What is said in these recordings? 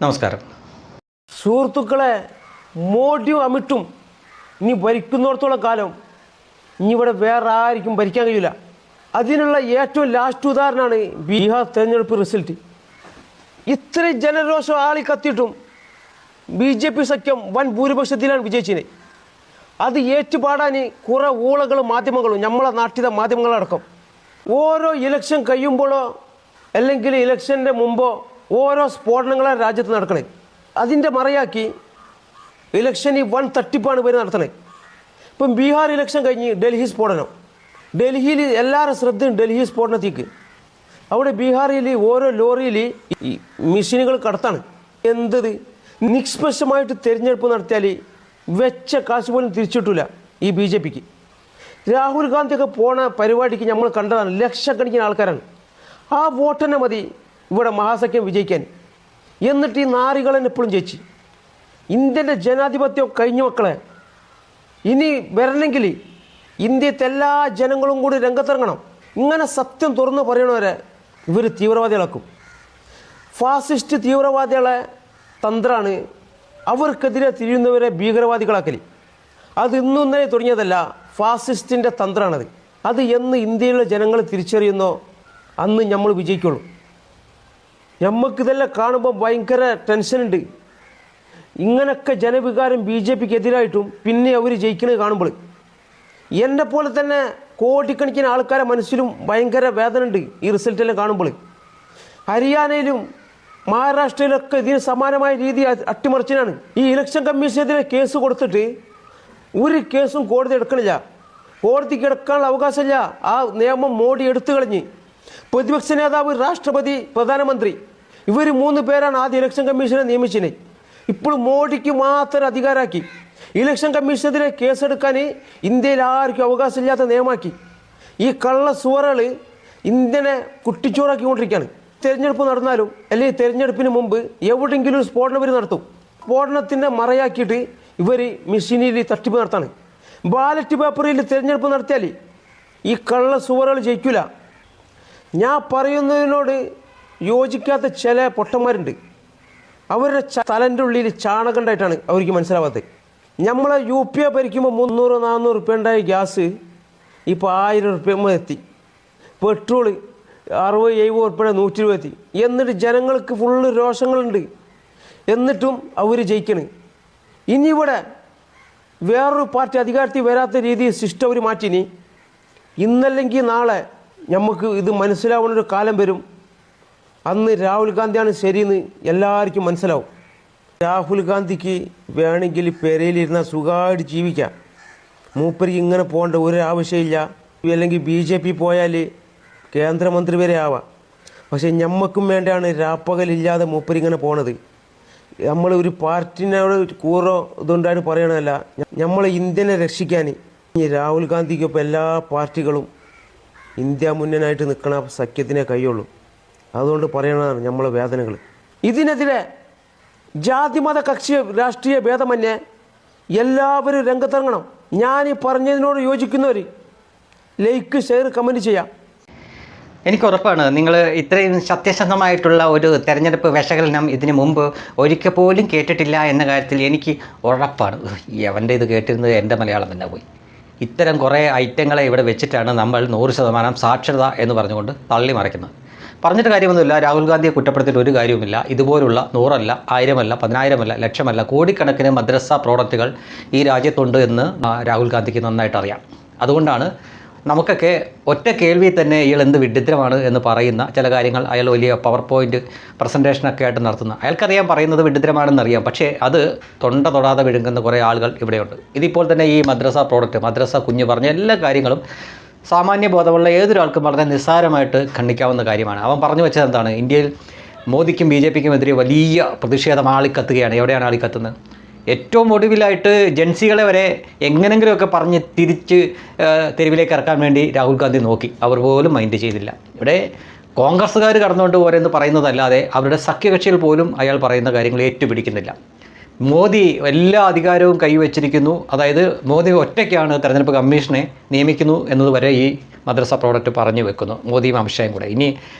നമസ്കാരം. സുഹൃത്തുക്കളെ, മോഡിയും അമിട്ടും ഇനി ഭരിക്കുന്നിടത്തോളം കാലം ഇനി ഇവിടെ വേറെ ആർക്കും ഭരിക്കാൻ കഴിയില്ല. അതിനുള്ള ഏറ്റവും ലാസ്റ്റ് ഉദാഹരണമാണ് ബീഹാർ തെരഞ്ഞെടുപ്പ് റിസൾട്ട്. ഇത്രയും ജനരോഷം ആളി കത്തിയിട്ടും BJP സഖ്യം വൻ ഭൂരിപക്ഷത്തിലാണ് വിജയിച്ചത്. അത് ഏറ്റുപാടാൻ കുറേ ഊളകളും മാധ്യമങ്ങളും നമ്മളെ നാട്ടിലെ മാധ്യമങ്ങളടക്കം ഓരോ ഇലക്ഷൻ കഴിയുമ്പോഴോ അല്ലെങ്കിൽ ഇലക്ഷൻ്റെ മുമ്പോ ഓരോ സ്ഫോടനങ്ങളാണ് രാജ്യത്ത് നടക്കണേ. അതിൻ്റെ മറയാക്കി ഇലക്ഷന് വൻ തട്ടിപ്പാണ് ഇവർ നടത്തണേ. ഇപ്പം ബീഹാർ ഇലക്ഷൻ കഴിഞ്ഞ് ഡൽഹി സ്ഫോടനം. ഡൽഹിയിൽ എല്ലാവരും ശ്രദ്ധയും ഡൽഹി സ്ഫോടനത്തേക്ക്. അവിടെ ബീഹാറിൽ ഓരോ ലോറിയിൽ ഈ മെഷീനുകൾ കടത്താണ്. എന്തത് നിഷ്പക്ഷമായിട്ട് തിരഞ്ഞെടുപ്പ് നടത്തിയാൽ വെച്ച കാശ് പോലും തിരിച്ചിട്ടില്ല ഈ BJPക്ക്. രാഹുൽ ഗാന്ധിയൊക്കെ പോണ പരിപാടിക്ക് നമ്മൾ കണ്ടതാണ്. ലക്ഷക്കണക്കിന് ആൾക്കാരാണ്. ആ വോട്ടെന്നെ മതി ഇവിടെ മഹാസഖ്യം വിജയിക്കാൻ. എന്നിട്ട് ഈ നാറികളെന്നെ എപ്പോഴും ജയിച്ച്. ഇന്ത്യൻ്റെ ജനാധിപത്യം കഴിഞ്ഞു മക്കളെ. ഇനി വരണമെങ്കിൽ ഇന്ത്യത്തെ എല്ലാ ജനങ്ങളും കൂടി രംഗത്തിറങ്ങണം. ഇങ്ങനെ സത്യം തുറന്ന് പറയണവരെ ഇവർ തീവ്രവാദികളാക്കും. ഫാസിസ്റ്റ് തീവ്രവാദികളെ തന്ത്രമാണ് അവർക്കെതിരെ തിരിയുന്നവരെ ഭീകരവാദികളാക്കൽ. അത് ഇന്നും ഇന്നലെ തുടങ്ങിയതല്ല, ഫാസിസ്റ്റിൻ്റെ തന്ത്രമാണത്. അത് എന്ന് ഇന്ത്യയിലെ ജനങ്ങൾ തിരിച്ചറിയുന്നോ അന്ന് നമ്മൾ വിജയിക്കുള്ളൂ. നമുക്കിതെല്ലാം കാണുമ്പോൾ ഭയങ്കര ടെൻഷനുണ്ട്. ഇങ്ങനൊക്കെ ജനവികാരം BJPക്ക് എതിരായിട്ടും പിന്നെ അവർ ജയിക്കുന്നത് കാണുമ്പോൾ എന്നെപ്പോലെ തന്നെ കോടിക്കണക്കിന് ആൾക്കാരെ മനസ്സിലും ഭയങ്കര വേദന ഉണ്ട് ഈ റിസൾട്ടെല്ലാം കാണുമ്പോൾ. ഹരിയാനയിലും മഹാരാഷ്ട്രയിലൊക്കെ ഇതിന് സമാനമായ രീതി അട്ടിമറിച്ചിനാണ്. ഈ ഇലക്ഷൻ കമ്മീഷനെതിരെ കേസ് കൊടുത്തിട്ട് ഒരു കേസും കോടതി എടുക്കണില്ല. കോടതിക്ക് എടുക്കാനുള്ള അവകാശമില്ല. ആ നിയമം മോഡി എടുത്തു കളഞ്ഞ്. പ്രതിപക്ഷ നേതാവ്, രാഷ്ട്രപതി, പ്രധാനമന്ത്രി ഇവർ 3 പേരാണ് ആദ്യം ഇലക്ഷൻ കമ്മീഷനെ നിയമിച്ചത്. ഇപ്പോൾ മോഡിക്ക് മാത്രം അധികാരമാക്കി. ഇലക്ഷൻ കമ്മീഷനെതിരെ കേസെടുക്കാൻ ഇന്ത്യയിൽ ആർക്കും അവകാശമില്ലാത്ത നിയമമാക്കി. ഈ കള്ള സുവറകൾ ഇന്ത്യനെ കുട്ടിച്ചോറാക്കിക്കൊണ്ടിരിക്കുകയാണ്. തിരഞ്ഞെടുപ്പ് നടന്നാലും അല്ലെങ്കിൽ തിരഞ്ഞെടുപ്പിന് മുമ്പ് എവിടെയെങ്കിലും ഒരു സ്ഫോടനം ഇവർ നടത്തും. സ്ഫോടനത്തിൻ്റെ മറയാക്കിയിട്ട് ഇവർ മെഷീനിൽ തട്ടിപ്പ് നടത്താണ്. ബാലറ്റ് പേപ്പറിൽ തിരഞ്ഞെടുപ്പ് നടത്തിയാൽ ഈ കള്ള സുവറകൾ ജയിക്കില്ല. ഞാൻ പറയുന്നതിനോട് യോജിക്കാത്ത ചില പൊട്ടന്മാരുണ്ട്. അവരുടെ തലൻ്റെ ഉള്ളിൽ ചാണകം ഉണ്ടായിട്ടാണ് അവർക്ക് മനസ്സിലാവാത്തത്. നമ്മളെ UP ഭരിക്കുമ്പോൾ 300-400 റുപ്യ ഉണ്ടായ ഗ്യാസ് ഇപ്പോൾ 1000 റുപ്യ എത്തി. പെട്രോള് 60-70 റുപ്യ 100 രൂപ എത്തി. എന്നിട്ട് ജനങ്ങൾക്ക് ഫുള്ള് രോഷങ്ങളുണ്ട്. എന്നിട്ടും അവർ ജയിക്കണ്. ഇനി ഇവിടെ വേറൊരു പാർട്ടി അധികാരത്തിൽ വരാത്ത രീതിയിൽ സിസ്റ്റം അവർ മാറ്റിനി. ഇന്നല്ലെങ്കിൽ നാളെ നമുക്ക് ഇത് മനസ്സിലാവുന്നൊരു കാലം വരും. അന്ന് രാഹുൽ ഗാന്ധിയാണ് ശരിയെന്ന് എല്ലാവർക്കും മനസ്സിലാവും. രാഹുൽ ഗാന്ധിക്ക് വേണമെങ്കിൽ പെരയിലിരുന്നാൽ സുഖമായിട്ട് ജീവിക്കാം. മൂപ്പരിക്ക് ഇങ്ങനെ പോകേണ്ട ഒരു ആവശ്യമില്ല. അല്ലെങ്കിൽ BJP പോയാൽ കേന്ദ്രമന്ത്രി വരെ ആവാം. പക്ഷേ ഞമ്മക്കും വേണ്ടിയാണ് രാപ്പകലില്ലാതെ മൂപ്പരിങ്ങനെ പോണത്. നമ്മൾ ഒരു പാർട്ടിനോട് കൂറോ ഇതുകൊണ്ടാണ് പറയണതല്ല. നമ്മളെ ഇന്ത്യനെ രക്ഷിക്കാൻ ഈ രാഹുൽ ഗാന്ധിക്കൊപ്പം എല്ലാ പാർട്ടികളും ഇന്ത്യ മുന്നണിയായിട്ട് നിൽക്കണ സഖ്യത്തിനെ കഴിയുള്ളൂ. അതുകൊണ്ട് പറയണതാണ് നമ്മളെ വേദനകൾ. ഇതിനെതിരെ ജാതിമത കക്ഷി രാഷ്ട്രീയ ഭേദമന്യേ എല്ലാവരും രംഗത്തിറങ്ങണം. ഞാൻ ഈ പറഞ്ഞതിനോട് യോജിക്കുന്നവർ ലൈക്ക്, ഷെയർ, കമൻറ്റ് ചെയ്യാം. എനിക്ക് ഉറപ്പാണ് നിങ്ങൾ ഇത്രയും സത്യസന്ധമായിട്ടുള്ള ഒരു തെരഞ്ഞെടുപ്പ് വിശകലനം ഇതിനു മുമ്പ് ഒരിക്കൽ പോലും കേട്ടിട്ടില്ല എന്ന കാര്യത്തിൽ എനിക്ക് ഉറപ്പാണ്. അവൻ്റെ ഇത് കേട്ടിരുന്നത് എൻ്റെ മലയാളം തന്നെ പോയി. ഇത്തരം കുറേ ഐറ്റങ്ങളെ ഇവിടെ വെച്ചിട്ടാണ് നമ്മൾ 100% സാക്ഷരത എന്ന് പറഞ്ഞുകൊണ്ട് തള്ളി മറിക്കുന്നത്. പറഞ്ഞിട്ട് കാര്യമൊന്നുമില്ല. രാഹുൽ ഗാന്ധിയെ കുറ്റപ്പെടുത്തിയിട്ട് ഒരു കാര്യവുമില്ല. ഇതുപോലുള്ള 100 അല്ല, 1000 അല്ല, 10,000 അല്ല, ലക്ഷമല്ല, കോടിക്കണക്കിന് മദ്രസ പ്രോഡക്റ്റുകൾ ഈ രാജ്യത്തുണ്ട് എന്ന് രാഹുൽ ഗാന്ധിക്ക് നന്നായിട്ട് അറിയാം. അതുകൊണ്ടാണ് നമുക്കൊക്കെ ഒറ്റ കേൾവി തന്നെ ഇയാൾ എന്ത് വിഡ്ഢിത്തരമാണ് എന്ന് പറയുന്ന ചില കാര്യങ്ങൾ അയാൾ വലിയ പവർ പോയിൻറ്റ് പ്രസൻറ്റേഷനൊക്കെ ആയിട്ട് നടത്തുന്ന അയാൾക്കറിയാം പറയുന്നത് വിഡ്ഢിത്തരമാണെന്നറിയാം. പക്ഷേ അത് തൊണ്ട തൊടാതെ വിഴുങ്ങുന്ന കുറേ ആളുകൾ ഇവിടെയുണ്ട്. ഇതിപ്പോൾ തന്നെ ഈ മദ്രസ പ്രോഡക്റ്റ്, മദ്രസ കുഞ്ഞ് പറഞ്ഞ എല്ലാ കാര്യങ്ങളും സാമാന്യ ബോധമുള്ള ഏതൊരാൾക്കും വളരെ നിസ്സാരമായിട്ട് ഖണ്ഡിക്കാവുന്ന കാര്യമാണ്. അവൻ പറഞ്ഞു വെച്ചത് എന്താണ്? ഇന്ത്യയിൽ മോദിക്കും BJPക്കും എതിരെ വലിയ പ്രതിഷേധം ആളിക്കത്തുകയാണ്. എവിടെയാണ് ആളിക്കത്തുന്നത്? ഏറ്റവും ഒടുവിലായിട്ട് ജൻസികളെ വരെ എങ്ങനെങ്കിലുമൊക്കെ പറഞ്ഞ് തിരിച്ച് തെരുവിലേക്ക് ഇറക്കാൻ വേണ്ടി രാഹുൽ ഗാന്ധി നോക്കി. അവർ പോലും മൈൻഡ് ചെയ്തില്ല. ഇവിടെ കോൺഗ്രസ്സുകാർ കടന്നുകൊണ്ട് പോരെന്ന് പറയുന്നതല്ലാതെ അവരുടെ സഖ്യകക്ഷികൾ പോലും അയാൾ പറയുന്ന കാര്യങ്ങൾ ഏറ്റുപിടിക്കുന്നില്ല. മോദി എല്ലാ അധികാരവും കൈവച്ചിരിക്കുന്നു. അതായത് മോദി ഒറ്റയ്ക്കാണ് തെരഞ്ഞെടുപ്പ് കമ്മീഷനെ നിയമിക്കുന്നു എന്നതുവരെ ഈ മദ്രസ പ്രോഡക്റ്റ് പറഞ്ഞു വെക്കുന്നു, മോദിയും അമിത്ഷായും കൂടെ. ഇനി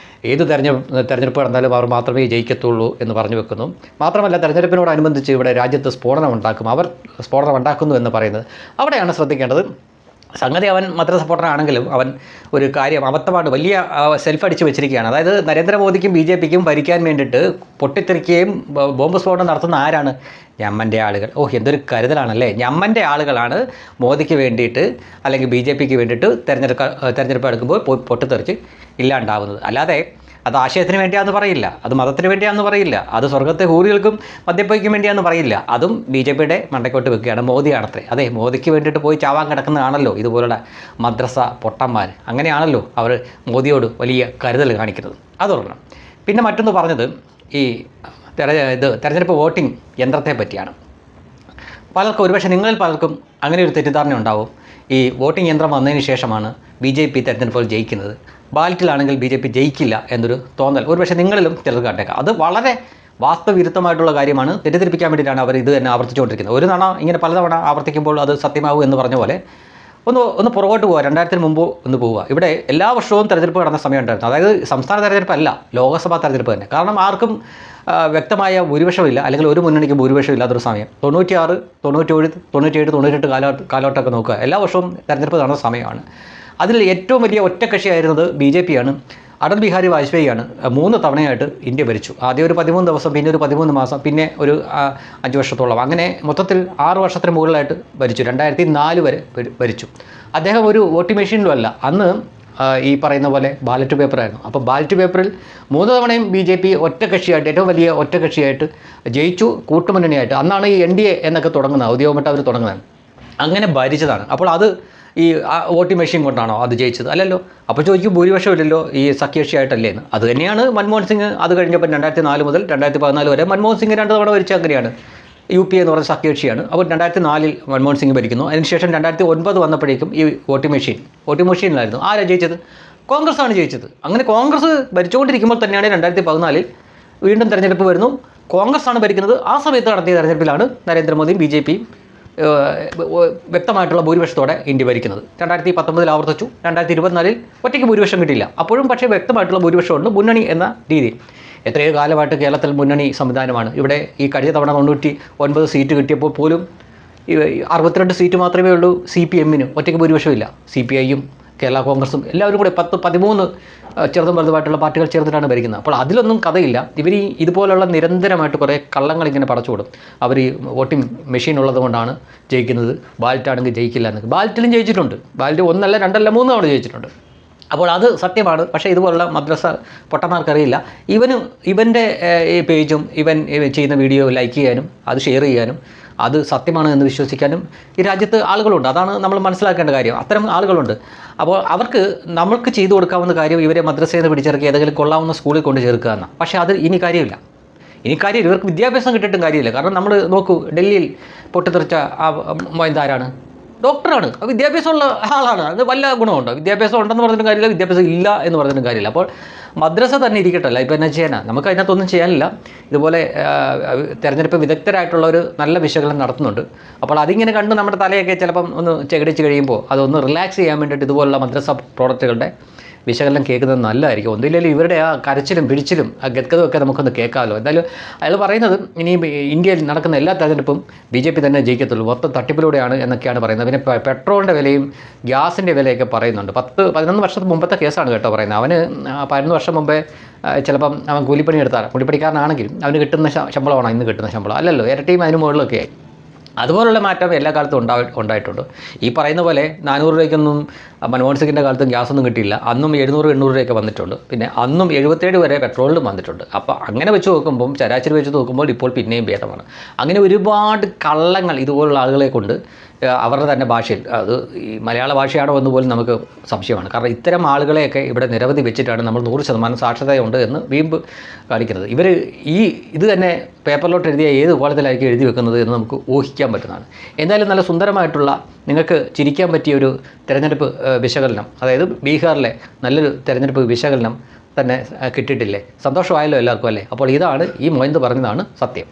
ഏത് തെരഞ്ഞെടുപ്പ് നടന്നാലും അവർ മാത്രമേ ജയിക്കത്തുള്ളൂ എന്ന് പറഞ്ഞു വെക്കുന്നു. മാത്രമല്ല തെരഞ്ഞെടുപ്പിനോടനുബന്ധിച്ച് ഇവിടെ രാജ്യത്ത് സ്ഫോടനം ഉണ്ടാക്കും, അവർ സ്ഫോടനം ഉണ്ടാക്കുന്നു എന്ന് പറയുന്നത് അവിടെയാണ് ശ്രദ്ധിക്കേണ്ടത്. സംഗതി അവൻ മദ്രസ സപ്പോർട്ടറാണെങ്കിലും അവൻ ഒരു കാര്യം അബദ്ധമാണ്, വലിയ സെൽഫ് അടിച്ച് വെച്ചിരിക്കുകയാണ്. അതായത് നരേന്ദ്രമോദിക്കും BJPക്കും ഭരിക്കാൻ വേണ്ടിയിട്ട് പൊട്ടിത്തെറിക്കുകയും ബോംബ് സ്ഫോടനം നടത്തുന്ന ആരാണ്? ഞമ്മൻ്റെ ആളുകൾ. എന്തൊരു കരുതലാണല്ലേ. ഞമ്മൻ്റെ ആളുകളാണ് മോദിക്ക് വേണ്ടിയിട്ട് അല്ലെങ്കിൽ BJPക്ക് വേണ്ടിയിട്ട് തെരഞ്ഞെടുപ്പ് എടുക്കുമ്പോൾ പൊട്ടിത്തെറിച്ച് ഇല്ലാണ്ടാവുന്നത്. അല്ലാതെ അത് ആശയത്തിന് വേണ്ടിയാണെന്ന് പറയില്ല, അത് മതത്തിന് വേണ്ടിയാണെന്ന് പറയില്ല, അത് സ്വർഗത്തെ ഹൂറികൾക്കും മദ്യപ്പയ്ക്കും വേണ്ടിയാണെന്ന് പറയില്ല. അതും BJPയുടെ മണ്ടക്കോട്ട് വെക്കുകയാണ്. മോദിയാണത്രേ. അതെ, മോദിക്ക് വേണ്ടിയിട്ട് പോയി ചാവാൻ കിടക്കുന്നതാണല്ലോ ഇതുപോലുള്ള മദ്രസ പൊട്ടന്മാർ. അങ്ങനെയാണല്ലോ അവർ മോദിയോട് വലിയ കരുതൽ കാണിക്കുന്നത്. അതോർക്കണം. പിന്നെ മറ്റൊന്ന് പറഞ്ഞത് ഈ തെരഞ്ഞെടുപ്പ് വോട്ടിംഗ് യന്ത്രത്തെ പറ്റിയാണ്. പലർക്കും, ഒരുപക്ഷെ നിങ്ങളിൽ പലർക്കും അങ്ങനെ ഒരു തെറ്റിദ്ധാരണ ഉണ്ടാവും. ഈ വോട്ടിംഗ് യന്ത്രം വന്നതിന് ശേഷമാണ് BJP തെരഞ്ഞെടുപ്പുകൾ ജയിക്കുന്നത്, ബാലറ്റിലാണെങ്കിൽ BJP ജയിക്കില്ല എന്നൊരു തോന്നൽ ഒരുപക്ഷെ നിങ്ങളിലും ചിലർ കണ്ടേക്കാം. അത് വളരെ വാസ്തവവിരുദ്ധമായിട്ടുള്ള കാര്യമാണ്. തെറ്റിദ്ധരിപ്പിക്കാൻ വേണ്ടിയിട്ടാണ് അവർ ഇത് തന്നെ ആവർത്തിച്ചുകൊണ്ടിരിക്കുന്നത്. ഒരു തവണ ഇങ്ങനെ പലതവണ ആവർത്തിക്കുമ്പോൾ അത് സത്യമാവും എന്ന് പറഞ്ഞ പോലെ ഒന്ന് പുറകോട്ട് പോവുക, 2000 മുമ്പ് ഒന്ന് പോവുക. ഇവിടെ എല്ലാ വർഷവും തെരഞ്ഞെടുപ്പ് നടന്ന സമയം ഉണ്ടായിരുന്നു. അതായത് സംസ്ഥാന തെരഞ്ഞെടുപ്പല്ല, ലോക്സഭാ തെരഞ്ഞെടുപ്പ് തന്നെ. കാരണം ആർക്കും വ്യക്തമായ ഭൂരിപക്ഷമില്ല, അല്ലെങ്കിൽ ഒരു മുന്നണിക്ക് ഭൂരിപക്ഷം ഇല്ലാത്തൊരു സമയം. 96, 97, 98, 98 കാലഘട്ടമൊക്കെ നോക്കുക, എല്ലാ വർഷവും തെരഞ്ഞെടുപ്പ് നടന്ന സമയമാണ്. അതിൽ ഏറ്റവും വലിയ ഒറ്റക്കക്ഷിയായിരുന്നത് BJP ആണ്. അടൽ ബിഹാരി വാജ്പേയിയാണ് 3 തവണയായിട്ട് ഇന്ത്യ ഭരിച്ചു. ആദ്യം ഒരു 13 ദിവസം, പിന്നെ ഒരു 13 മാസം, പിന്നെ ഒരു 5 വർഷത്തോളം, അങ്ങനെ മൊത്തത്തിൽ 6 വർഷത്തിന് മുകളിലായിട്ട് ഭരിച്ചു. 2004 വരെ ഭരിച്ചു. അദ്ദേഹം ഒരു വോട്ടിംഗ് മെഷീനിലും അല്ല, അന്ന് ഈ പറയുന്ന പോലെ ബാലറ്റ് പേപ്പറായിരുന്നു. അപ്പോൾ ബാലറ്റ് പേപ്പറിൽ 3 തവണയും BJP ഒറ്റക്കക്ഷിയായിട്ട്, ഏറ്റവും വലിയ ഒറ്റക്കക്ഷിയായിട്ട് ജയിച്ചു, കൂട്ടുമുന്നണിയായിട്ട്. അന്നാണ് ഈ NDA എന്നൊക്കെ തുടങ്ങുന്നത്, ഔദ്യോഗികമായിട്ട് അവർ തുടങ്ങുന്നത്. അങ്ങനെ ഭരിച്ചതാണ്. അപ്പോൾ അത് ഈ വോട്ടിംഗ് മെഷീൻ കൊണ്ടാണോ അത് ജയിച്ചത്? അല്ലല്ലോ. അപ്പോൾ ചോദിക്കും ഭൂരിപക്ഷം ഇല്ലല്ലോ, ഈ സഖ്യകക്ഷിയായിട്ടല്ലേ എന്ന്. അത് തന്നെയാണ് മൻമോഹൻ സിംഗ്. അത് കഴിഞ്ഞപ്പോൾ 2004 മുതൽ 2014 വരെ മൻമോഹൻ സിംഗ് 2 തവണ ഭരിച്ച അങ്ങനെയാണ്. UP എന്ന് പറഞ്ഞ സഖ്യകക്ഷിയാണ്. അപ്പോൾ 2004 മൻമോഹൻ സിംഗ് ഭരിക്കുന്നു. അതിനുശേഷം 2009 വന്നപ്പോഴേക്കും ഈ വോട്ടിംഗ് മെഷീനിലായിരുന്നു. ആരാ ജയിച്ചത്? കോൺഗ്രസ് ആണ് ജയിച്ചത്. അങ്ങനെ കോൺഗ്രസ് ഭരിച്ചുകൊണ്ടിരിക്കുമ്പോൾ തന്നെയാണ് 2014 വീണ്ടും തെരഞ്ഞെടുപ്പ് വരുന്നു. കോൺഗ്രസ് ആണ് ഭരിക്കുന്നത്. ആ സമയത്ത് നടത്തിയ തെരഞ്ഞെടുപ്പിലാണ് നരേന്ദ്രമോദിയും BJPയും വ്യക്തമായിട്ടുള്ള ഭൂരിപക്ഷത്തോടെ ഇന്ത്യ ഭരിക്കുന്നത്. 2019 ആവർത്തിച്ചു. 2024 ഒറ്റയ്ക്ക് ഭൂരിപക്ഷം കിട്ടിയില്ല. അപ്പോഴും പക്ഷേ വ്യക്തമായിട്ടുള്ള ഭൂരിപക്ഷമുണ്ട് മുന്നണി എന്ന രീതിയിൽ. എത്രയോ കാലമായിട്ട് കേരളത്തിൽ മുന്നണി സംവിധാനമാണ്. ഇവിടെ ഈ കഴിഞ്ഞ തവണ 99 സീറ്റ് കിട്ടിയപ്പോൾ പോലും 62 സീറ്റ് മാത്രമേ ഉള്ളൂ CPM-ന്. ഒറ്റയ്ക്ക് ഭൂരിപക്ഷമില്ല. CPI-യും കേരള കോൺഗ്രസും എല്ലാവരും കൂടെ 13 ചെറുതും വലുതുമായിട്ടുള്ള പാർട്ടികൾ ചേർന്നിട്ടാണ് ഭരിക്കുന്നത്. അപ്പോൾ അതിലൊന്നും കഥയില്ല. ഇവർ ഇതുപോലുള്ള നിരന്തരമായിട്ട് കുറേ കള്ളങ്ങൾ ഇങ്ങനെ പടച്ചുവിടും. അവർ ഈ വോട്ടിംഗ് മെഷീൻ ഉള്ളത് കൊണ്ടാണ് ജയിക്കുന്നത്, ബാലറ്റാണെങ്കിൽ ജയിക്കില്ല എന്നൊക്കെ. ബാലറ്റിലും ജയിച്ചിട്ടുണ്ട്. ബാലറ്റ് 1 അല്ല 2 അല്ല 3 തവണ ജയിച്ചിട്ടുണ്ട്. അപ്പോൾ അത് സത്യമാണ്. പക്ഷേ ഇതുപോലുള്ള മദ്രസ പൊട്ടന്മാർക്കറിയില്ല. ഇവൻ്റെ ഈ പേജും ഇവൻ ചെയ്യുന്ന വീഡിയോ ലൈക്ക് ചെയ്യാനും അത് ഷെയർ ചെയ്യാനും അത് സത്യമാണ് എന്ന് വിശ്വസിക്കാനും ഈ രാജ്യത്ത് ആളുകളുണ്ട്. അതാണ് നമ്മൾ മനസ്സിലാക്കേണ്ട കാര്യം. അത്തരം ആളുകളുണ്ട്. അപ്പോൾ അവർക്ക് നമ്മൾക്ക് ചെയ്തു കൊടുക്കാവുന്ന കാര്യം ഇവരെ മദ്രസയിൽ നിന്ന് പിടിച്ചിറക്കി ഏതെങ്കിലും കൊള്ളാവുന്ന സ്കൂളിൽ കൊണ്ട് ചേർക്കുക എന്നാണ്. പക്ഷേ അത് ഇനി കാര്യമില്ല. ഇവർക്ക് വിദ്യാഭ്യാസം കിട്ടിയിട്ടും കാര്യമില്ല. കാരണം നമ്മൾ നോക്കൂ, ഡൽഹിയിൽ പൊട്ടിത്തെറിച്ച ആരാണ്? ഡോക്ടറാണ്. വിദ്യാഭ്യാസമുള്ള ആളാണ്. അത് വല്ല ഗുണമുണ്ടോ? വിദ്യാഭ്യാസം ഉണ്ടെന്ന് പറഞ്ഞിട്ടും കാര്യമില്ല, വിദ്യാഭ്യാസം ഇല്ല എന്ന് പറഞ്ഞിട്ടും കാര്യമില്ല. അപ്പോൾ മദ്രസ തന്നെ ഇരിക്കട്ടല്ല, ഇപ്പോൾ എന്നാ ചെയ്യാനാ? നമുക്ക് അതിനകത്തൊന്നും ചെയ്യാനില്ല. ഇതുപോലെ തെരഞ്ഞെടുപ്പ് വിദഗ്ധരായിട്ടുള്ളവർ നല്ല വിശകലനം നടത്തുന്നുണ്ട്. അപ്പോൾ അതിങ്ങനെ കണ്ട് നമ്മുടെ തലയൊക്കെ ചിലപ്പം ഒന്ന് ചെകടിച്ച് കഴിയുമ്പോൾ അതൊന്ന് റിലാക്സ് ചെയ്യാൻ വേണ്ടിയിട്ട് ഇതുപോലുള്ള മദ്രസ പ്രോഡക്റ്റുകളുടെ വിശകലനം കേൾക്കുന്നത് നല്ലതായിരിക്കും. ഒന്നില്ലെങ്കിൽ ഇവരുടെ ആ കരച്ചിലും പിടിച്ചിലും ആ ഗദ്ഗതവും ഒക്കെ നമുക്കൊന്ന് കേൾക്കാമല്ലോ. എന്തായാലും അയാൾ പറയുന്നത് ഇനി ഇന്ത്യയിൽ നടക്കുന്ന എല്ലാ തെരഞ്ഞെടുപ്പും BJP തന്നെ ജയിക്കത്തുള്ളൂ, മൊത്തം തട്ടിപ്പിലൂടെയാണ് എന്നൊക്കെയാണ് പറയുന്നത്. പിന്നെ പെട്രോളിൻ്റെ വിലയും ഗ്യാസിൻ്റെ വിലയൊക്കെ പറയുന്നുണ്ട്. 11 വർഷത്തിന് മുമ്പത്തെ കേസാണ് കേട്ടോ പറയുന്നത്. അവന് 11 വർഷം മുമ്പേ ചിലപ്പം അവൻ കൂലിപ്പണി എടുത്താണ്, കൂലിപ്പണിക്കാരനാണെങ്കിലും അവന് കിട്ടുന്ന ശമ്പളമാണോ ഇന്ന് കിട്ടുന്ന ശമ്പളം? അല്ലല്ലോ, ഇരട്ടിയും അതിന് മുകളിലൊക്കെ ആയി. അതുപോലുള്ള മാറ്റം എല്ലാ കാലത്തും ഉണ്ടായിട്ടുണ്ട്. ഈ പറയുന്ന പോലെ 400 രൂപയ്ക്കൊന്നും മൻമോഹൻ സിംഗിൻ്റെ കാലത്തും ഗ്യാസൊന്നും കിട്ടിയില്ല. അന്നും 700-800 രൂപയൊക്കെ വന്നിട്ടുണ്ട്. പിന്നെ അന്നും 77 വരെ പെട്രോളിലും വന്നിട്ടുണ്ട്. അപ്പോൾ അങ്ങനെ വെച്ച് നോക്കുമ്പം, ശരാശരി വെച്ച് നോക്കുമ്പോൾ ഇപ്പോൾ പിന്നെയും ഭേദമാണ്. അങ്ങനെ ഒരുപാട് കള്ളങ്ങൾ ഇതുപോലുള്ള ആളുകളെ കൊണ്ട് അവരുടെ തന്നെ ഭാഷയിൽ, അത് ഈ മലയാള ഭാഷയാണോ എന്ന് പോലും നമുക്ക് സംശയമാണ്. കാരണം ഇത്തരം ആളുകളെയൊക്കെ ഇവിടെ നിരവധി വെച്ചിട്ടാണ് നമ്മൾ 100% സാക്ഷരതയുണ്ട് എന്ന് വീമ്പ് കാണിക്കുന്നത്. ഇത് തന്നെ പേപ്പറിലോട്ട് എഴുതിയ ഏത് കോളത്തിലായിരിക്കും എഴുതി വെക്കുന്നത് എന്ന് നമുക്ക് ഊഹിക്കാൻ പറ്റുന്നതാണ്. എന്തായാലും നല്ല സുന്ദരമായിട്ടുള്ള, നിങ്ങൾക്ക് ചിരിക്കാൻ പറ്റിയ ഒരു തെരഞ്ഞെടുപ്പ് വിശകലനം, അതായത് ബീഹാറിലെ നല്ലൊരു തെരഞ്ഞെടുപ്പ് വിശകലനം തന്നെ കിട്ടിയിട്ടില്ലേ? സന്തോഷമായല്ലോ എല്ലാവർക്കും അല്ലേ? അപ്പോൾ ഇതാണ് ഈ മൊയ്ന്ത് പറഞ്ഞതാണ് സത്യം.